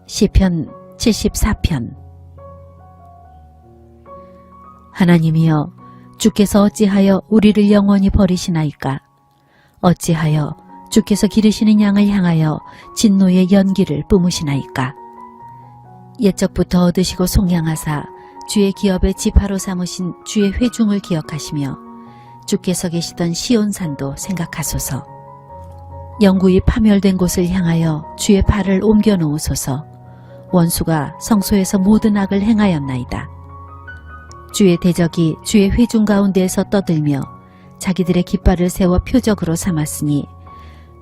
시편 74편. 하나님이여, 주께서 어찌하여 우리를 영원히 버리시나이까? 어찌하여 주께서 기르시는 양을 향하여 진노의 연기를 뿜으시나이까? 옛적부터 얻으시고 속량하사 주의 기업의 지파로 삼으신 주의 회중을 기억하시며 주께서 계시던 시온산도 생각하소서. 영구히 파멸된 곳을 향하여 주의 발을 옮겨 놓으소서. 원수가 성소에서 모든 악을 행하였나이다. 주의 대적이 주의 회중 가운데에서 떠들며 자기들의 깃발을 세워 표적으로 삼았으니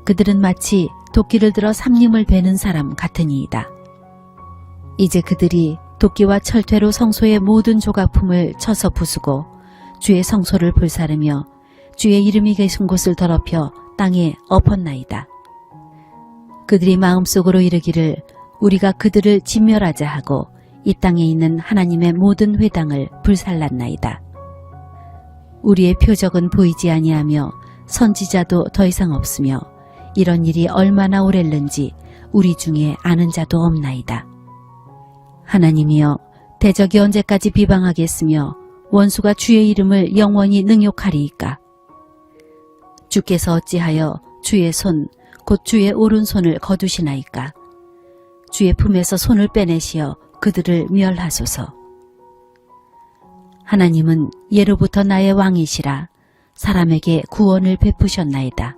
그들은 마치 도끼를 들어 삼림을 베는 사람 같으니이다. 이제 그들이 도끼와 철퇴로 성소의 모든 조각품을 쳐서 부수고 주의 성소를 불사르며 주의 이름이 계신 곳을 더럽혀 땅에 엎었나이다. 그들이 마음속으로 이르기를 우리가 그들을 진멸하자 하고 이 땅에 있는 하나님의 모든 회당을 불살랐나이다. 우리의 표적은 보이지 아니하며 선지자도 더 이상 없으며 이런 일이 얼마나 오랬는지 우리 중에 아는 자도 없나이다. 하나님이여, 대적이 언제까지 비방하겠으며 원수가 주의 이름을 영원히 능욕하리이까? 주께서 어찌하여 주의 손, 곧 주의 오른손을 거두시나이까? 주의 품에서 손을 빼내시어 그들을 멸하소서. 하나님은 예로부터 나의 왕이시라 사람에게 구원을 베푸셨나이다.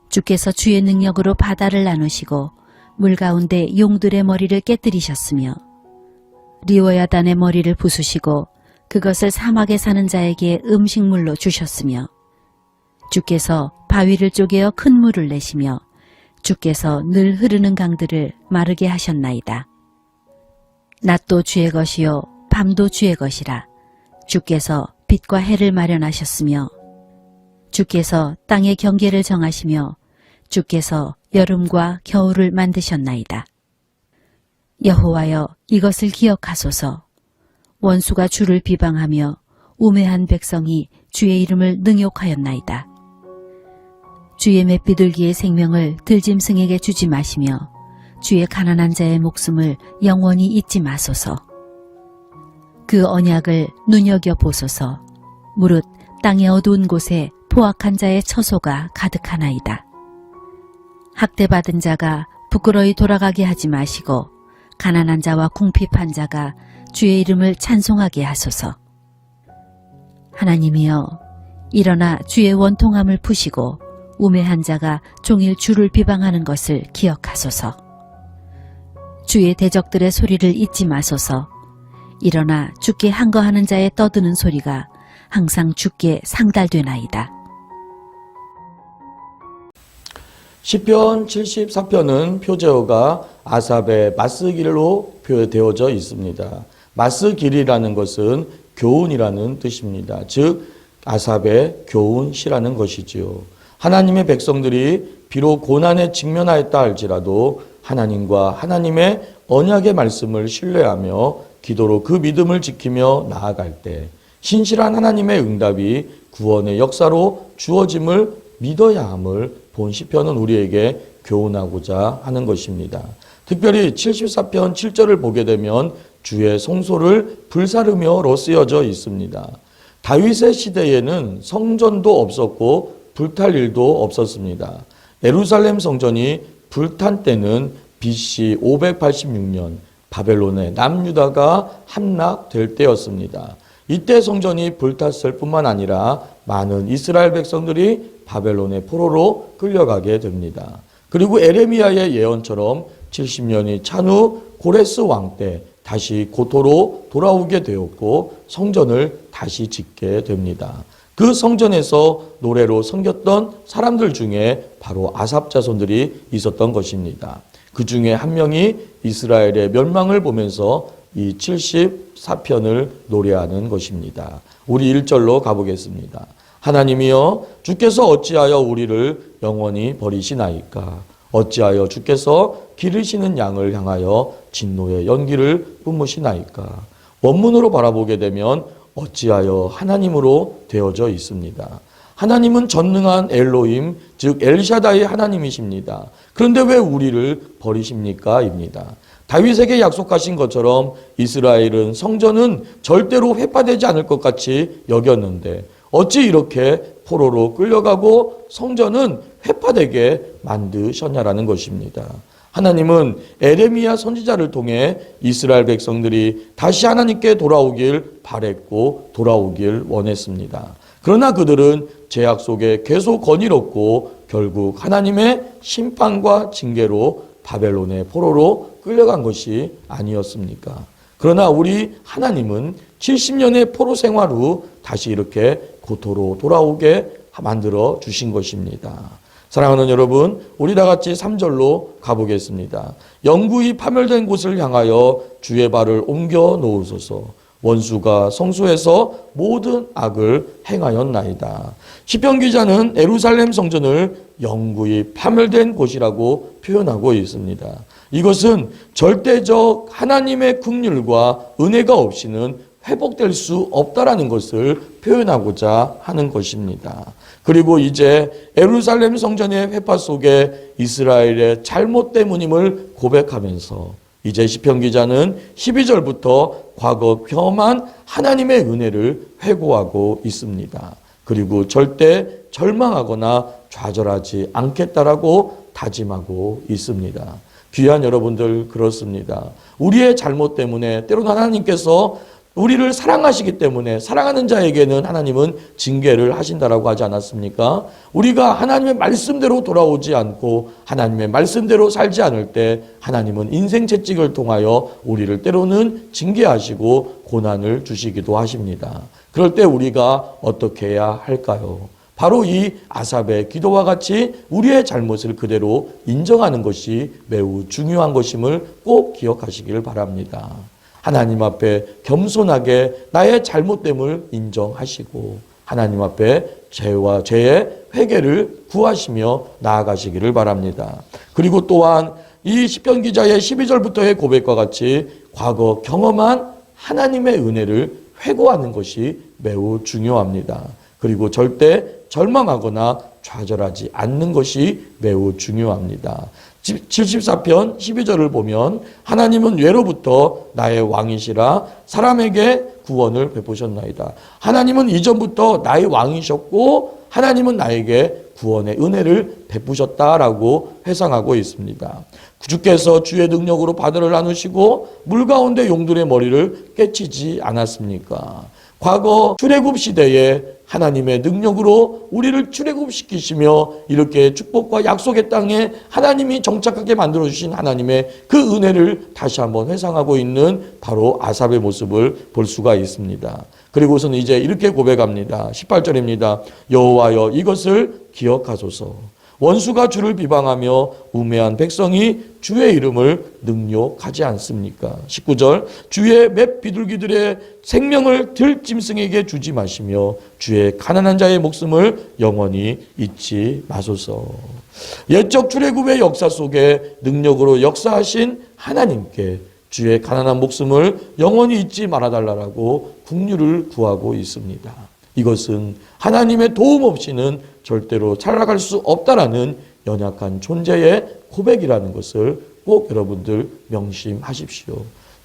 주께서 주의 능력으로 바다를 나누시고 물 가운데 용들의 머리를 깨뜨리셨으며 리워야단의 머리를 부수시고 그것을 사막에 사는 자에게 음식물로 주셨으며 주께서 바위를 쪼개어 큰 물을 내시며 주께서 늘 흐르는 강들을 마르게 하셨나이다. 낮도 주의 것이요 밤도 주의 것이라. 주께서 빛과 해를 마련하셨으며 주께서 땅의 경계를 정하시며 주께서 여름과 겨울을 만드셨나이다. 여호와여, 이것을 기억하소서. 원수가 주를 비방하며 우매한 백성이 주의 이름을 능욕하였나이다. 주의 맷비둘기의 생명을 들짐승에게 주지 마시며 주의 가난한 자의 목숨을 영원히 잊지 마소서. 그 언약을 눈여겨보소서. 무릇 땅의 어두운 곳에 포악한 자의 처소가 가득하나이다. 학대받은 자가 부끄러이 돌아가게 하지 마시고 가난한 자와 궁핍한 자가 주의 이름을 찬송하게 하소서. 하나님이여, 일어나 주의 원통함을 푸시고 우매한 자가 종일 주를 비방하는 것을 기억하소서. 주의 대적들의 소리를 잊지 마소서. 일어나 주께 항거하는 자의 떠드는 소리가 항상 주께 상달되나이다. 시편 74편은 표제어가 아삽의 마스길로 표되어져 있습니다. 마스길이라는 것은 교훈이라는 뜻입니다. 즉 아삽의 교훈시라는 것이지요. 하나님의 백성들이 비록 고난에 직면하였다 할지라도 하나님과 하나님의 언약의 말씀을 신뢰하며 기도로 그 믿음을 지키며 나아갈 때 신실한 하나님의 응답이 구원의 역사로 주어짐을 믿어야 함을 본 시편은 우리에게 교훈하고자 하는 것입니다. 특별히 74편 7절을 보게 되면 주의 성소를 불사르며로 쓰여져 있습니다. 다윗의 시대에는 성전도 없었고 불탈 일도 없었습니다. 예루살렘 성전이 불탄 때는 BC 586년 바벨론의 남유다가 함락될 때였습니다. 이때 성전이 불탔을 뿐만 아니라 많은 이스라엘 백성들이 바벨론의 포로로 끌려가게 됩니다. 그리고 에레미야의 예언처럼 70년이 찬 후 고레스 왕 때 다시 고토로 돌아오게 되었고 성전을 다시 짓게 됩니다. 그 성전에서 노래로 섬겼던 사람들 중에 바로 아삽 자손들이 있었던 것입니다. 그 중에 한 명이 이스라엘의 멸망을 보면서 이 74편을 노래하는 것입니다. 우리 1절로 가보겠습니다. 하나님이여, 주께서 어찌하여 우리를 영원히 버리시나이까? 어찌하여 주께서 기르시는 양을 향하여 진노의 연기를 뿜으시나이까? 원문으로 바라보게 되면 어찌하여 하나님으로 되어져 있습니다. 하나님은 전능한 엘로힘, 즉 엘샤다의 하나님이십니다. 그런데 왜 우리를 버리십니까? 입니다. 다윗에게 약속하신 것처럼 이스라엘은 성전은 절대로 회파되지 않을 것 같이 여겼는데 어찌 이렇게 포로로 끌려가고 성전은 회파되게 만드셨냐라는 것입니다. 하나님은 에레미야 선지자를 통해 이스라엘 백성들이 다시 하나님께 돌아오길 바랬고 돌아오길 원했습니다. 그러나 그들은 죄악 속에 계속 거닐었고 결국 하나님의 심판과 징계로 바벨론의 포로로 끌려간 것이 아니었습니까? 그러나 우리 하나님은 70년의 포로 생활 후 다시 이렇게 고토로 돌아오게 만들어 주신 것입니다. 사랑하는 여러분, 우리 다 같이 3절로 가보겠습니다. 영구히 파멸된 곳을 향하여 주의 발을 옮겨 놓으소서. 원수가 성소에서 모든 악을 행하였나이다. 시편 기자는 예루살렘 성전을 영구히 파멸된 곳이라고 표현하고 있습니다. 이것은 절대적 하나님의 긍휼과 은혜가 없이는 회복될 수 없다라는 것을 표현하고자 하는 것입니다. 그리고 이제 예루살렘 성전의 회파 속에 이스라엘의 잘못 때문임을 고백하면서 이제 시편 기자는 12절부터 과거 경험한 하나님의 은혜를 회고하고 있습니다. 그리고 절대 절망하거나 좌절하지 않겠다라고 다짐하고 있습니다. 귀한 여러분들, 그렇습니다. 우리의 잘못 때문에 때로는 하나님께서 우리를 사랑하시기 때문에 사랑하는 자에게는 하나님은 징계를 하신다라고 하지 않았습니까? 우리가 하나님의 말씀대로 돌아오지 않고 하나님의 말씀대로 살지 않을 때 하나님은 인생 채찍을 통하여 우리를 때로는 징계하시고 고난을 주시기도 하십니다. 그럴 때 우리가 어떻게 해야 할까요? 바로 이 아삽의 기도와 같이 우리의 잘못을 그대로 인정하는 것이 매우 중요한 것임을 꼭 기억하시기를 바랍니다. 하나님 앞에 겸손하게 나의 잘못됨을 인정하시고 하나님 앞에 죄와 죄의 회개를 구하시며 나아가시기를 바랍니다. 그리고 또한 이 시편 기자의 12절부터의 고백과 같이 과거 경험한 하나님의 은혜를 회고하는 것이 매우 중요합니다. 그리고 절대 절망하거나 좌절하지 않는 것이 매우 중요합니다. 74편 12절을 보면 하나님은 예로부터 나의 왕이시라 사람에게 구원을 베푸셨나이다. 하나님은 이전부터 나의 왕이셨고 하나님은 나에게 구원의 은혜를 베푸셨다라고 회상하고 있습니다. 주께서 주의 능력으로 바다를 나누시고 물 가운데 용들의 머리를 깨치지 않았습니까? 과거 출애굽 시대에 하나님의 능력으로 우리를 출애굽시키시며 이렇게 축복과 약속의 땅에 하나님이 정착하게 만들어주신 하나님의 그 은혜를 다시 한번 회상하고 있는 바로 아삽의 모습을 볼 수가 있습니다. 그리고서는 이제 이렇게 고백합니다. 18절입니다. 여호와여 이것을 기억하소서. 원수가 주를 비방하며 우매한 백성이 주의 이름을 능욕하지 않습니까? 19절 주의 몇 비둘기들의 생명을 들짐승에게 주지 마시며 주의 가난한 자의 목숨을 영원히 잊지 마소서. 옛적 출애굽의 역사 속에 능력으로 역사하신 하나님께 주의 가난한 목숨을 영원히 잊지 말아달라고 긍휼을 구하고 있습니다. 이것은 하나님의 도움 없이는 절대로 살아갈 수 없다라는 연약한 존재의 고백이라는 것을 꼭 여러분들 명심하십시오.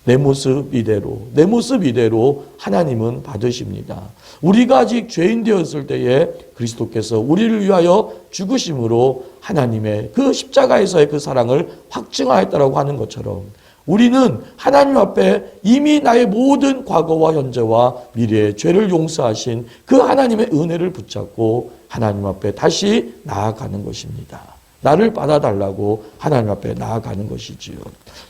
내 모습 이대로 하나님은 받으십니다. 우리가 아직 죄인 되었을 때에 그리스도께서 우리를 위하여 죽으심으로 하나님의 그 십자가에서의 그 사랑을 확증하였다라고 하는 것처럼 우리는 하나님 앞에 이미 나의 모든 과거와 현재와 미래의 죄를 용서하신 그 하나님의 은혜를 붙잡고 하나님 앞에 다시 나아가는 것입니다. 나를 받아달라고 하나님 앞에 나아가는 것이지요.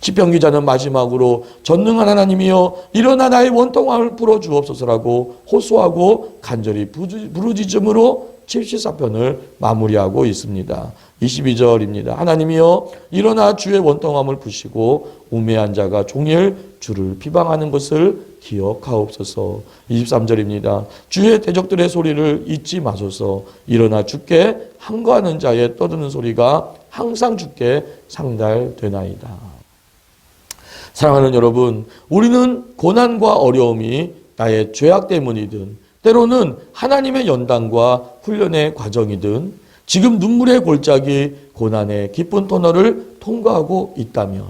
시편 기자는 마지막으로 전능한 하나님이여 일어나 나의 원통함을 풀어주옵소서라고 호소하고 간절히 부르짖음으로 74편을 마무리하고 있습니다. 22절입니다. 하나님이여 일어나 주의 원통함을 푸시고 우매한 자가 종일 주를 비방하는 것을 기억하옵소서. 23절입니다. 주의 대적들의 소리를 잊지 마소서. 일어나 주께 항거하는 자의 떠드는 소리가 항상 주께 상달되나이다. 사랑하는 여러분, 우리는 고난과 어려움이 나의 죄악 때문이든 때로는 하나님의 연단과 훈련의 과정이든 지금 눈물의 골짜기 고난의 깊은 터널을 통과하고 있다면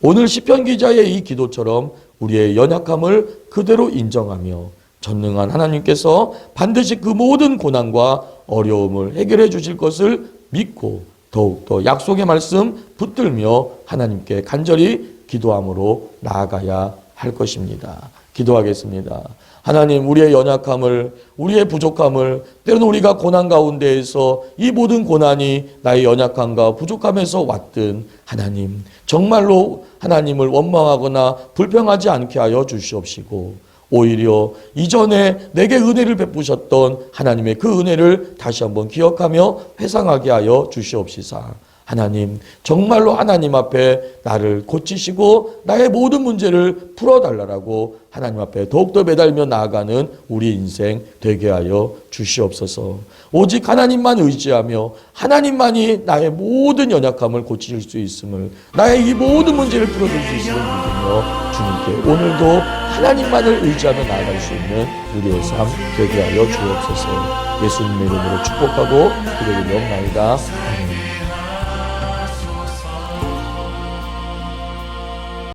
오늘 시편 기자의 이 기도처럼 우리의 연약함을 그대로 인정하며 전능한 하나님께서 반드시 그 모든 고난과 어려움을 해결해 주실 것을 믿고 더욱더 약속의 말씀 붙들며 하나님께 간절히 기도함으로 나아가야 할 것입니다. 기도하겠습니다. 하나님, 우리의 연약함을, 우리의 부족함을, 때로는 우리가 고난 가운데에서 이 모든 고난이 나의 연약함과 부족함에서 왔든 하나님, 정말로 하나님을 원망하거나 불평하지 않게 하여 주시옵시고 오히려 이전에 내게 은혜를 베푸셨던 하나님의 그 은혜를 다시 한번 기억하며 회상하게 하여 주시옵시사. 하나님, 정말로 하나님 앞에 나를 고치시고 나의 모든 문제를 풀어달라고 하나님 앞에 더욱더 매달며 나아가는 우리 인생 되게 하여 주시옵소서. 오직 하나님만 의지하며 하나님만이 나의 모든 연약함을 고치실 수 있음을, 나의 이 모든 문제를 풀어줄 수 있음을 믿으며 주님께 오늘도 하나님만을 의지하며 나아갈 수 있는 우리의 삶 되게 하여 주옵소서. 예수님의 이름으로 축복하고 기도를 드리옵나이다.